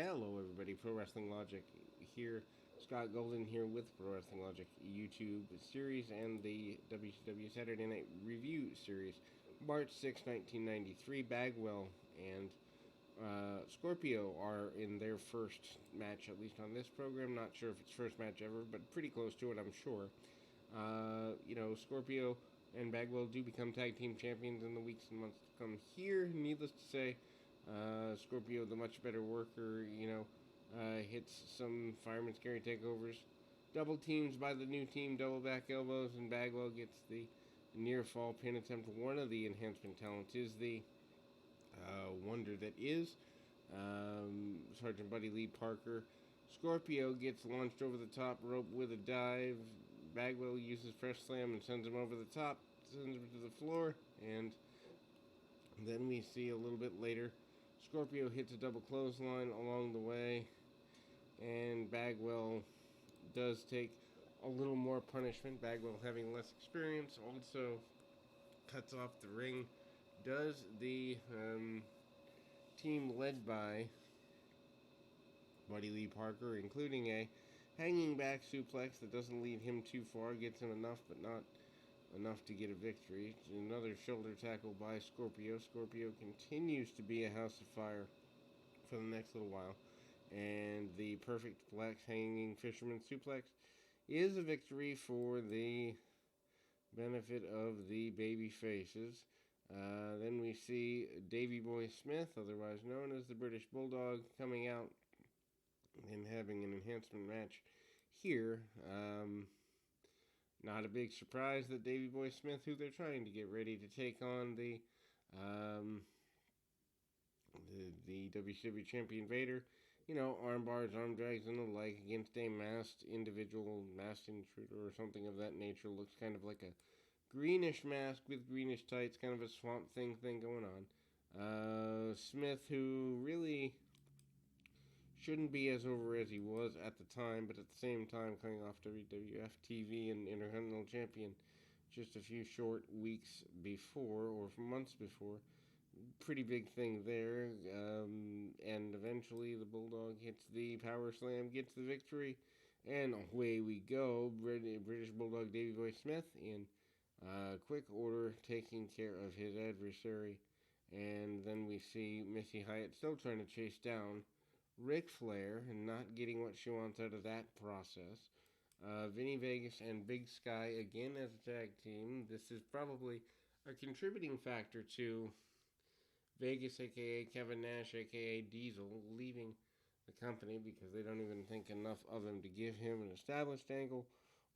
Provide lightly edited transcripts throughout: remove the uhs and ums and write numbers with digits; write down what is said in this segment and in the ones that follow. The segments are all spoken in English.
Hello, everybody. Pro Wrestling Logic here. Scott Golden here with Pro Wrestling Logic YouTube series and the WCW Saturday Night Review series. March 6, 1993. Bagwell and Scorpio are in their first match, at least on this program. Not sure if it's first match ever, but pretty close to it, I'm sure. Scorpio and Bagwell do become tag team champions in the weeks and months to come here. Needless to say, Scorpio, the much better worker, hits some fireman's carry takeovers. Double teams by the new team, double back elbows, and Bagwell gets the near fall pin attempt. One of the enhancement talents is the wonder that is Sergeant Buddy Lee Parker. Scorpio gets launched over the top rope with a dive. Bagwell uses fresh slam and sends him over the top, sends him to the floor, and then we see a little bit later Scorpio hits a double clothesline along the way, and Bagwell does take a little more punishment. Bagwell, having less experience, also cuts off the ring. Does the team led by Buddy Lee Parker, including a hanging back suplex that doesn't lead him too far, gets him enough but not enough to get a victory. Another shoulder tackle by Scorpio. Scorpio continues to be a house of fire for the next little while. And the perfect flex hanging fisherman suplex is a victory for the benefit of the baby faces. Then we see Davey Boy Smith, otherwise known as the British Bulldog, coming out and having an enhancement match here. Not a big surprise that Davey Boy Smith, who they're trying to get ready to take on the WCW champion Vader, arm bars, arm drags, and the like against a masked intruder or something of that nature. Looks kind of like a greenish mask with greenish tights, kind of a Swamp Thing going on. Smith, who really shouldn't be as over as he was at the time, but at the same time coming off WWF TV and Intercontinental Champion just a few short weeks before, or months before. Pretty big thing there. And eventually the Bulldog hits the power slam, gets the victory, and away we go. British Bulldog Davey Boy Smith in quick order taking care of his adversary. And then we see Missy Hyatt still trying to chase down Ric Flair and not getting what she wants out of that process. Vinny Vegas and Big Sky again as a tag team. This is probably a contributing factor to Vegas, a.k.a. Kevin Nash, a.k.a. Diesel, leaving the company because they don't even think enough of him to give him an established angle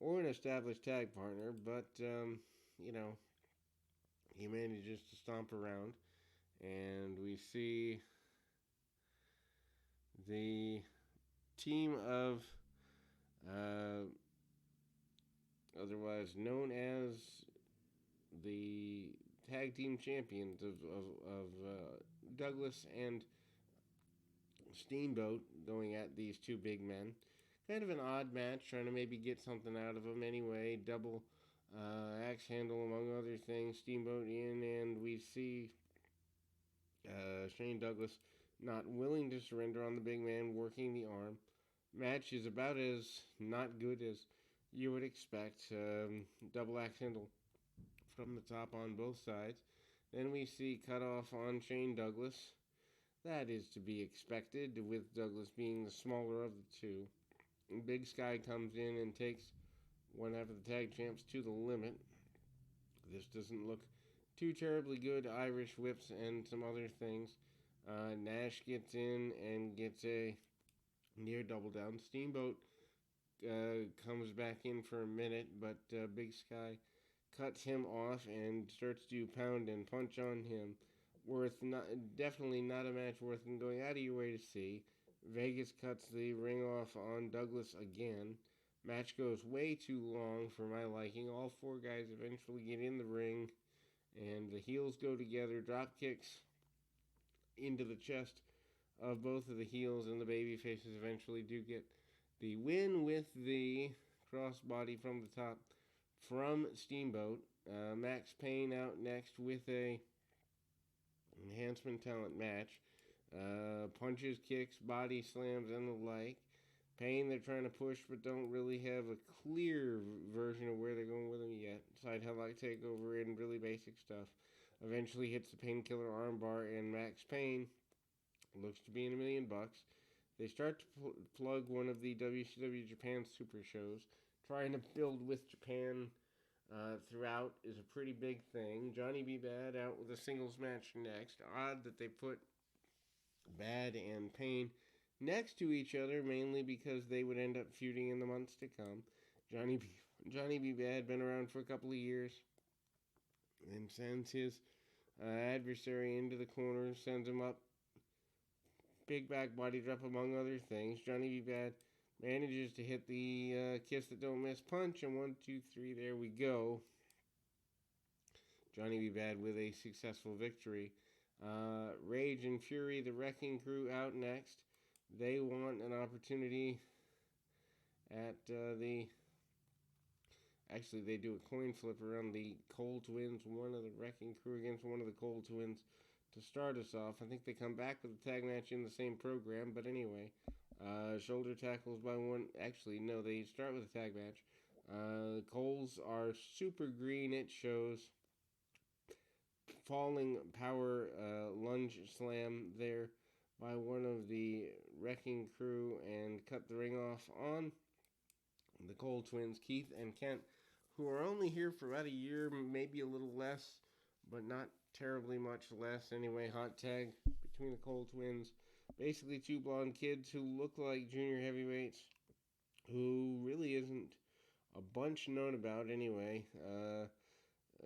or an established tag partner. But, he manages to stomp around. And we see the team of otherwise known as the tag team champions of Douglas and Steamboat going at these two big men. Kind of an odd match, trying to maybe get something out of them anyway. Double axe handle among other things. Steamboat in, and we see Shane Douglas not willing to surrender on the big man, working the arm. Match is about as not good as you would expect. Double axe handle from the top on both sides. Then we see cutoff on Shane Douglas. That is to be expected, with Douglas being the smaller of the two. Big Sky comes in and takes one half of the tag champs to the limit. This doesn't look too terribly good. Irish whips and some other things. Nash gets in and gets a near double down. Steamboat comes back in for a minute, but Big Sky cuts him off and starts to pound and punch on him. Definitely not a match worth going out of your way to see. Vegas cuts the ring off on Douglas again. Match goes way too long for my liking. All four guys eventually get in the ring, and the heels go together. Drop kicks into the chest of both of the heels, and the baby faces eventually do get the win with the crossbody from the top from Steamboat. Max Payne out next with a enhancement talent match. Punches, kicks, body slams, and the like. Pain, they're trying to push, but don't really have a clear version of where they're going with them yet. Side headlock takeover and really basic stuff. Eventually hits the painkiller armbar, and Max Payne looks to be in $1,000,000. They start to plug one of the WCW Japan Super shows. Trying to build with Japan throughout is a pretty big thing. Johnny B. Bad out with a singles match next. Odd that they put Bad and Payne next to each other, mainly because they would end up feuding in the months to come. Johnny B. Bad been around for a couple of years and sends his adversary into the corner, sends him up. Big back body drop, among other things. Johnny B. Bad manages to hit the kiss that don't miss punch, and 1, 2, 3, there we go. Johnny B. Bad with a successful victory. Rage and Fury, the Wrecking Crew, out next. They want an opportunity at Actually, they do a coin flip around the Cole Twins, one of the Wrecking Crew against one of the Cole Twins to start us off. I think they come back with a tag match in the same program, but anyway. Shoulder tackles by one. Actually, no, they start with a tag match. Coles are super green, it shows. Falling power lunge slam there by one of the Wrecking Crew and cut the ring off on the Cole Twins, Keith and Kent, who are only here for about a year, maybe a little less, but not terribly much less. Anyway, hot tag between the Cole Twins. Basically two blonde kids who look like junior heavyweights, who really isn't a bunch known about anyway.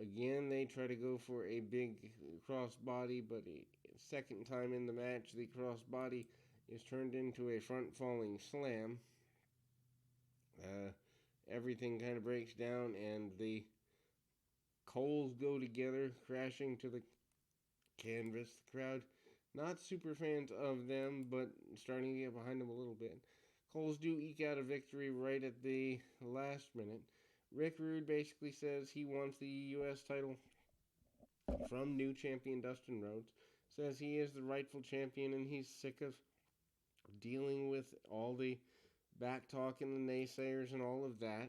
Again, they try to go for a big crossbody, but a second time in the match, the crossbody is turned into a front falling slam. Everything kind of breaks down, and the Coles go together, crashing to the canvas. The crowd, not super fans of them, but starting to get behind them a little bit. Coles do eke out a victory right at the last minute. Rick Rude basically says he wants the U.S. title from new champion Dustin Rhodes. Says he is the rightful champion, and he's sick of dealing with all the back talk and the naysayers and all of that.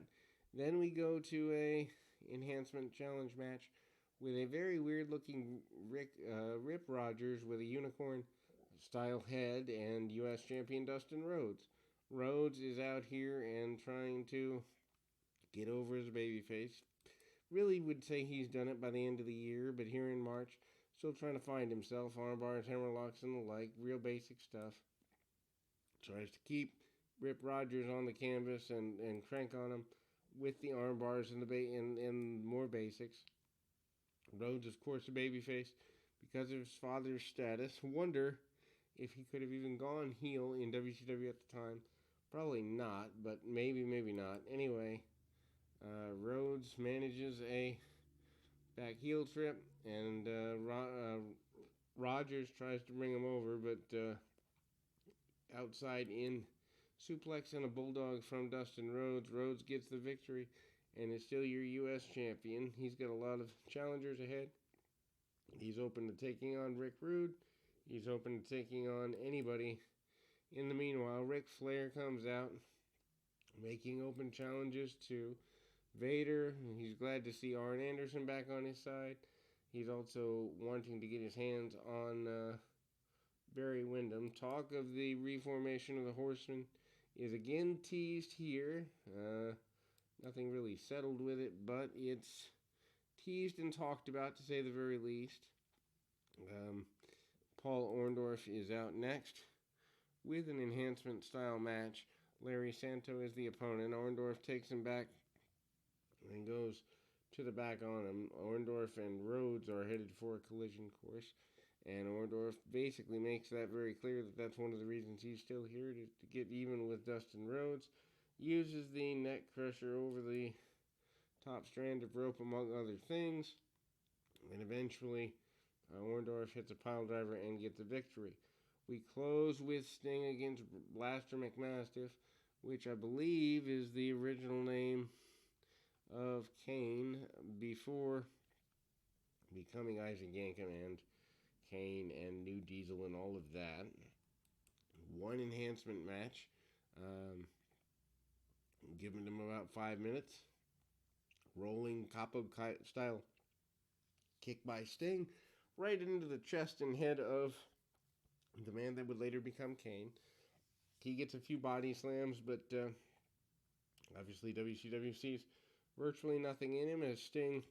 Then we go to a enhancement challenge match with a very weird looking Rip Rogers with a unicorn style head and U.S. champion Dustin Rhodes. Rhodes is out here and trying to get over his babyface. Really would say he's done it by the end of the year, but here in March, still trying to find himself. Armbars, hammerlocks, and the like. Real basic stuff. Tries to keep Rip Rogers on the canvas and crank on him with the armbars and more basics. Rhodes, of course, a babyface because of his father's status. Wonder if he could have even gone heel in WCW at the time. Probably not, but maybe not. Anyway, Rhodes manages a back heel trip, and Rogers tries to bring him over, but outside in suplex and a Bulldog from Dustin Rhodes. Rhodes gets the victory and is still your U.S. champion. He's got a lot of challengers ahead. He's open to taking on Rick Rude. He's open to taking on anybody. In the meanwhile, Ric Flair comes out, making open challenges to Vader. He's glad to see Arn Anderson back on his side. He's also wanting to get his hands on Barry Windham. Talk of the reformation of the Horsemen is again teased here. Nothing really settled with it, but it's teased and talked about, to say the very least. Paul Orndorff is out next with an enhancement style match. Larry Santo is the opponent. Orndorff takes him back and goes to the back on him. Orndorff and Rhodes are headed for a collision course, and Orndorff basically makes that very clear that that's one of the reasons he's still here, to get even with Dustin Rhodes. Uses the neck crusher over the top strand of rope, among other things, and eventually Orndorff hits a pile driver and gets a victory. We close with Sting against Blaster McMastiff, which I believe is the original name of Kane before becoming Isaac Yankem, and Kane and New Diesel and all of that. One enhancement match, giving them about 5 minutes. Rolling capo style kick by Sting right into the chest and head of the man that would later become Kane. He gets a few body slams, but obviously WCW sees virtually nothing in him as Sting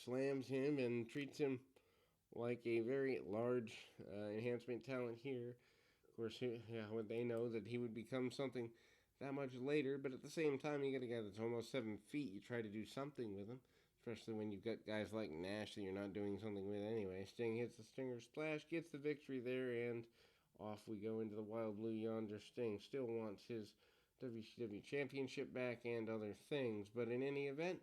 slams him and treats him like a very large enhancement talent here. Of course, when they know that he would become something that much later, but at the same time, you get a guy that's almost 7 feet. You try to do something with him, especially when you've got guys like Nash that you're not doing something with anyway. Sting hits the Stinger Splash, gets the victory there, and off we go into the Wild Blue Yonder. Sting still wants his WCW Championship back and other things, but in any event,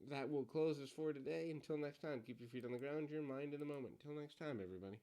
that will close us for today. Until next time, keep your feet on the ground, your mind in the moment. Until next time, everybody.